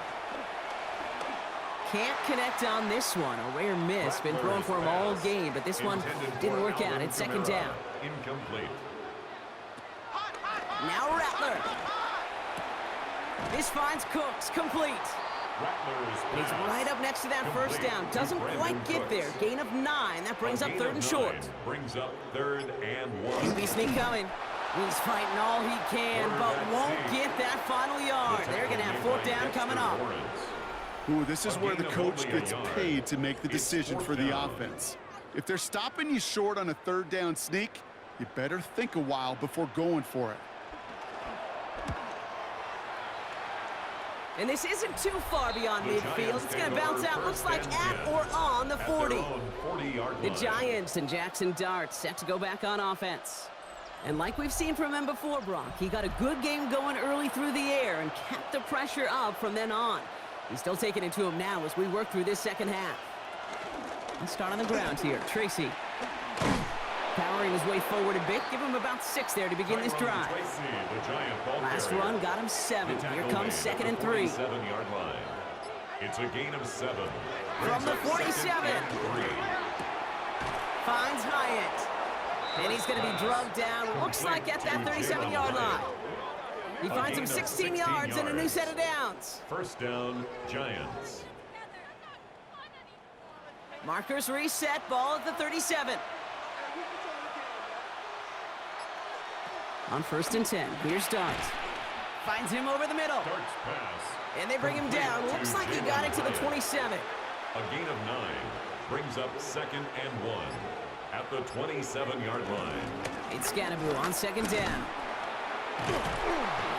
Can't connect on this one. A rare miss. Been thrown for him all game, but this one didn't work out. It's second down. Incomplete. Now Rattler. This finds Cooks, complete. He's right up next to that first down. Doesn't quite get there. Gain of 9. That brings up third and short. Brings up third and 1. QB sneak coming. He's fighting all he can, but won't get that final yard. They're going to have fourth down coming up. Ooh, this is where the coach gets paid to make the decision for the offense. If they're stopping you short on a third down sneak, you better think a while before going for it. And this isn't too far beyond midfield. It's going to bounce out, looks like at or on the 40. The Giants and Jackson Dart set to go back on offense. And like we've seen from him before, Brock, he got a good game going early through the air and kept the pressure up from then on. He's still taking it to him now as we work through this second half. Let's start on the ground here. Tracy powering his way forward a bit. Give him about 6 there to begin this drive. Last run got him 7. Here comes second and 3. 7-yard line. It's a gain of 7. From the 47. Finds Hyatt. And he's going to be drugged down, looks like at that 37-yard line. He finds him 16 yards and a new set of downs. First down, Giants. Markers reset, ball at the 37. On first and 10, here's Dart. Finds him over the middle. And they bring him down. Looks like he got it to the 27. A gain of 9 brings up second and 1. at the 27-yard line. It's Scannaboo on second down.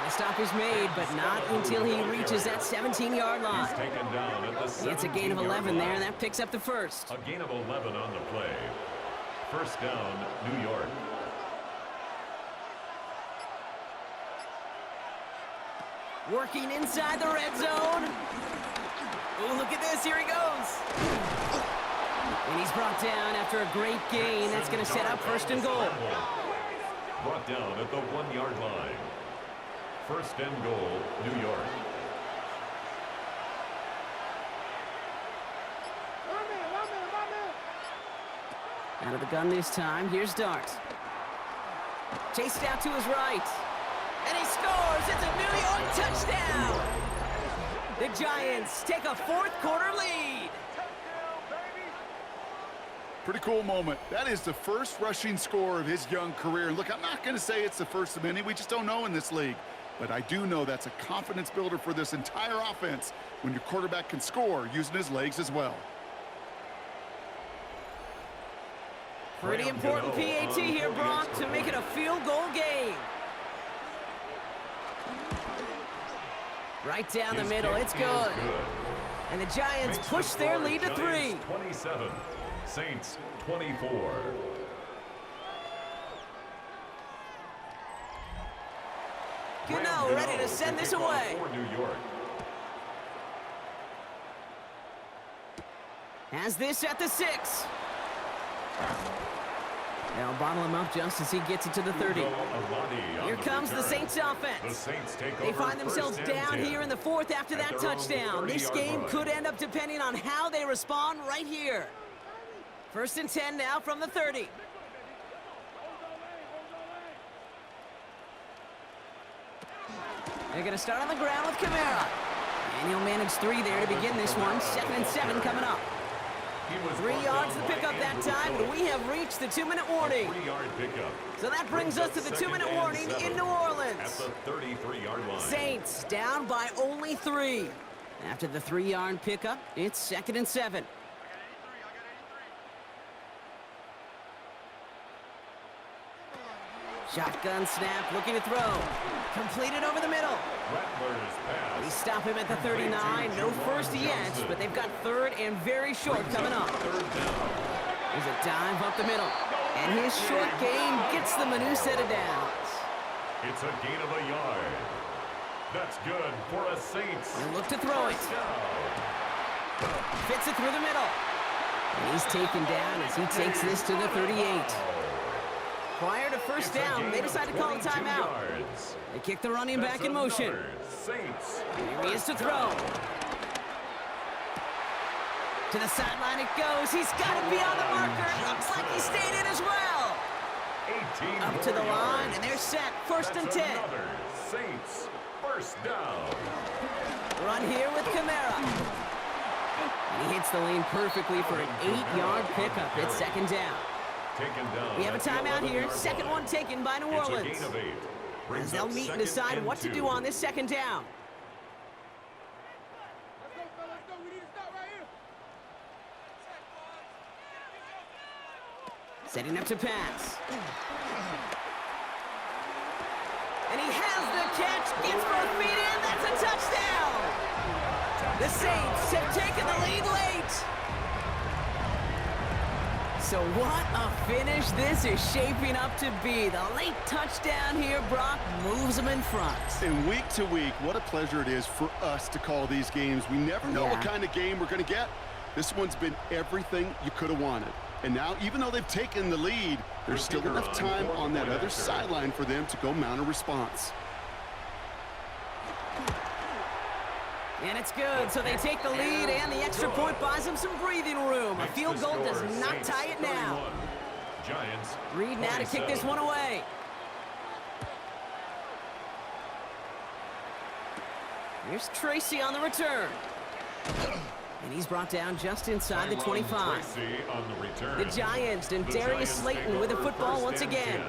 The stop is made, but not until he reaches that 17-yard line. He's taken down at the It's a gain of 11 there, and that picks up the first. A gain of 11 on the play. First down, New York. Working inside the red zone. Oh, look at this. Here he goes. And he's brought down after a great gain. That's going to set up first and goal. Brought down at the 1-yard line. First and goal, New York. Out of the gun this time. Here's Dart. Chased out to his right. And he scores. It's a New York touchdown. The Giants take a fourth-quarter lead. Pretty cool moment. That is the first rushing score of his young career. And look, I'm not going to say it's the first of many. We just don't know in this league. But I do know that's a confidence builder for this entire offense when your quarterback can score using his legs as well. Pretty important PAT here, Brock, to make it a field goal game. Right down the middle. It's good. And the Giants push their lead to 3. 27. Saints 24. Gano ready to send this away. For New York. Has this at the 6. They'll bottle him up just as he gets it to the 30. Here comes the Saints offense. They find themselves down here in the 4th after that touchdown. This game could end up depending on how they respond right here. First and 10 now from the 30. They're going to start on the ground with Kamara. And he'll manage 3 there to begin this one. 2nd and 7 coming up. 3 yards to pick up that time, and we have reached the 2-minute warning. 3-yard pickup. So that brings us to the 2-minute warning in New Orleans. At the 33-yard line. Saints down by only 3. After the 3-yard pickup, it's 2nd and 7. Shotgun snap, looking to throw. Completed over the middle. They stop him at the 39. No first yet, but they've got 3rd and very short coming up. There's a dive up the middle. And his short gain gets them a new set of downs. It's a gain of a yard. That's good for a Saints. And look to throw it. Fits it through the middle. And he's taken down as he takes this to the 38. Prior to first down, they decide to call a timeout. They kick the running back in motion. Here he is to throw. To the sideline it goes. He's got it beyond the marker. It looks like he stayed in as well. Up to the line, and they're set. First and 10. Saints, first down. Run here with Kamara. And he hits the lane perfectly for an 8-yard pickup. It's 2nd down. We have a timeout here. Second one taken by New Orleans. As they'll meet and decide what to do on this 2nd down. Setting up to pass. And he has the catch. Gets both feet in. That's a touchdown. The Saints have taken the lead late. So what a finish this is shaping up to be. The late touchdown here, Brock, moves them in front. And week to week, what a pleasure it is for us to call these games. We never know what kind of game we're going to get. This one's been everything you could have wanted. And now, even though they've taken the lead, there's still enough time on that other sideline for them to go mount a response. And it's good, so they take the lead, and the extra point buys them some breathing room. A field goal does not tie it now. Reed now to kick this one away. Here's Tracy on the return. And he's brought down just inside the 25. The Giants and Darius Slayton with the football once again.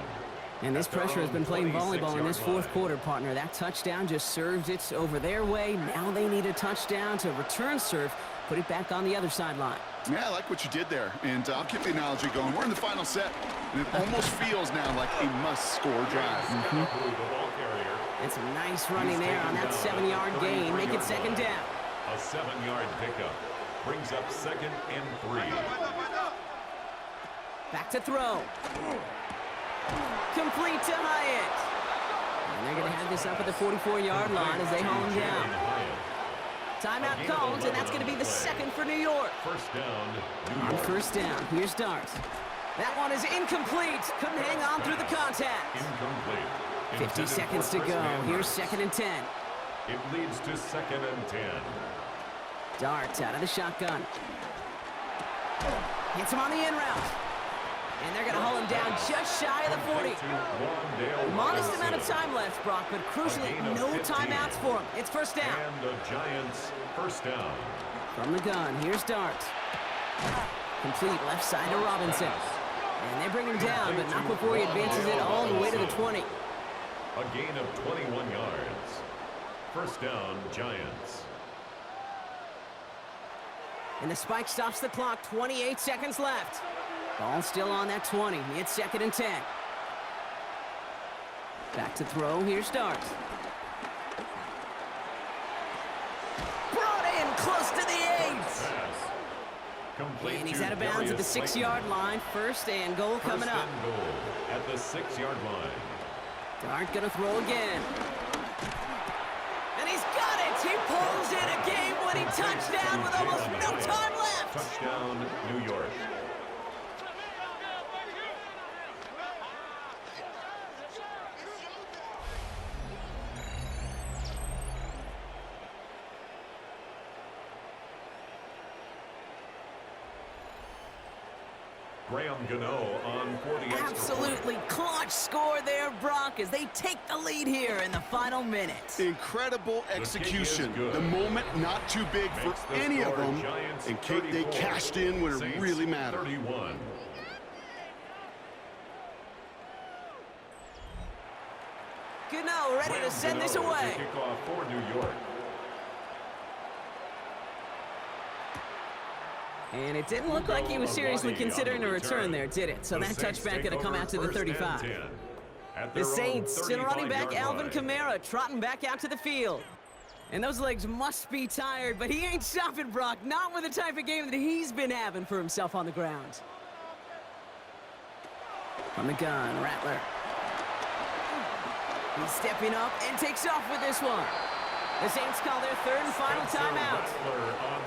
And this pressure has been playing volleyball in this fourth quarter, partner. That touchdown just served it over their way. Now they need a touchdown to return serve, put it back on the other sideline. Yeah, I like what you did there. And I'll keep the analogy going. We're in the final set, and it almost feels now like a must-score drive. And some nice running there on that 7-yard gain. Make it second down. A 7-yard pickup brings up 2nd and 3. Back to throw. Complete to Hyatt. And they're going to have this up at the 44-yard line as they haul him down. Timeout called, and that's going to be the second for New York. First down, New On York. first down, here's Dart. That one is incomplete. Couldn't hang on through the contact. Incomplete. 50 seconds to go. Here's 2nd and 10. It leads to 2nd and 10. Dart out of the shotgun. Hits him on the in route. And they're going to haul him down just shy of the 40. Modest amount of time left, Brock, but crucially, no timeouts for him. It's first down. And the Giants first down. From the gun, here's Dart. Complete left side to Robinson. And they bring him down, but not before he advances it all the way to the 20. A gain of 21 yards. First down, Giants. And the spike stops the clock, 28 seconds left. Ball still on that 20. It's 2nd and 10. Back to throw. Here's Dart. Brought in close to the 8. Pass. Complete And he's to out of bounds at the Darius 6-yard line. First and goal coming up. First and goal at the 6-yard line. Dart gonna throw again. And he's got it! He pulls in a game-winning touchdown with almost no time left! Touchdown, New York. Graham Gano on for the extra Absolutely clutch score there, Brock, as they take the lead here in the final minute. Incredible execution. good. The moment not too big for Makes the any of score them. Giants And Kate, they 34, cashed in when it Saints really mattered. 31. Gano ready to send this Gano away. to kick off for New York. And it didn't look like he was seriously considering a return there, did it? So The that Saints touchback take going to come over out to the first and 35. 10 at The their own Saints, still running back 35-yard Alvin line. Kamara, trotting back out to the field. And those legs must be tired, but he ain't stopping, Brock. Not with the type of game that he's been having for himself on the ground. From the gun, Rattler. He's stepping up and takes off with this one. The Saints call their third and final timeout.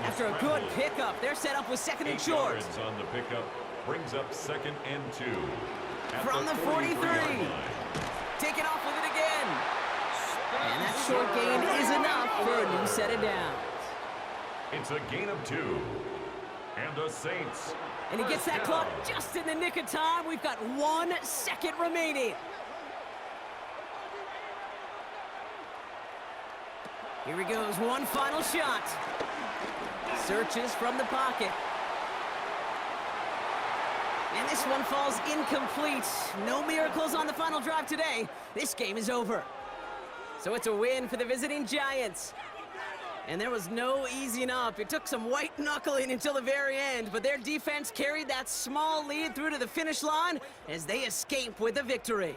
After a good pickup, they're set up with 2nd and 8 short. yards on the pickup brings up 2nd and 2. At From the 43. 43-yard line. Taking off with it again. And that short gain is enough for a new set of downs. It's a gain of 2. And the Saints. And he gets that clock just in the nick of time. We've got 1 second remaining. Here he goes, one final shot. Searches from the pocket. And this one falls incomplete. No miracles on the final drive today. This game is over. So it's a win for the visiting Giants. And there was no easing up. It took some white knuckling until the very end, but their defense carried that small lead through to the finish line as they escape with a victory.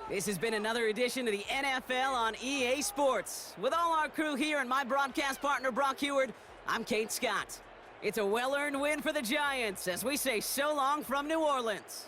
This has been another edition of the NFL on EA Sports. With all our crew here and my broadcast partner, Brock Heward, I'm Kate Scott. It's a well-earned win for the Giants as we say so long from New Orleans.